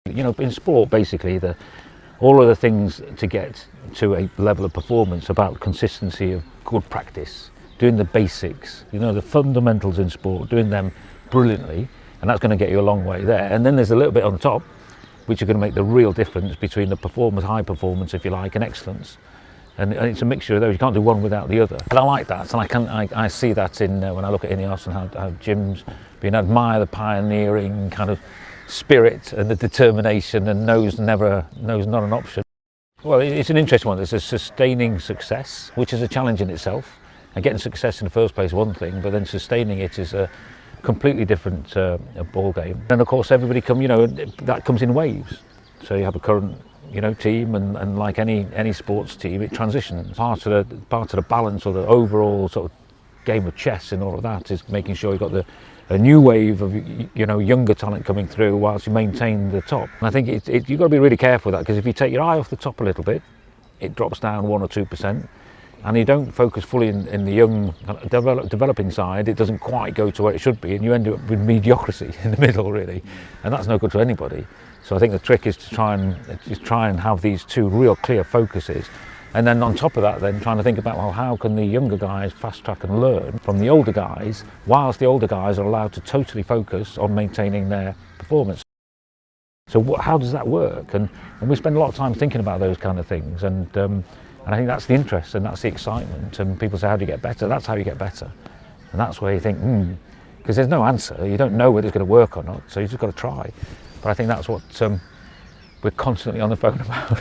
You know, in sport, basically, all of the things to get to a level of performance about consistency of good practice, doing the basics, you know, the fundamentals in sport, doing them brilliantly, and that's going to get you a long way there. And then there's a little bit on top, which are going to make the real difference between the performance, high performance, if you like, and excellence. And it's a mixture of those. You can't do one without the other. And I like that, and I see that in when I look at Ineos and how Jim's been admire the pioneering kind of spirit and the determination, and knows not an option. Well, it's an interesting one. There's a sustaining success, which is a challenge in itself. And getting success in the first place is one thing, but then sustaining it is a completely different ball game. And of course, everybody that comes in waves. So you have a current team, and like any sports team, it transitions. Part of the balance, or the overall sort of game of chess and all of that, is making sure you've got a new wave of younger talent coming through whilst you maintain the top. And I think you've got to be really careful with that, because if you take your eye off the top a little bit, it drops down 1 or 2%. And you don't focus fully in the young developing side, it doesn't quite go to where it should be, and you end up with mediocrity in the middle, really, and that's no good to anybody. So I think the trick is to try and have these two real clear focuses, and then on top of that, then trying to think about, well, how can the younger guys fast track and learn from the older guys, whilst the older guys are allowed to totally focus on maintaining their performance. So how does that work? And we spend a lot of time thinking about those kind of things, and I think that's the interest and that's the excitement. And people say, how do you get better? That's how you get better. And that's where you think, because there's no answer. You don't know whether it's going to work or not, so you just got to try. But I think that's what we're constantly on the phone about.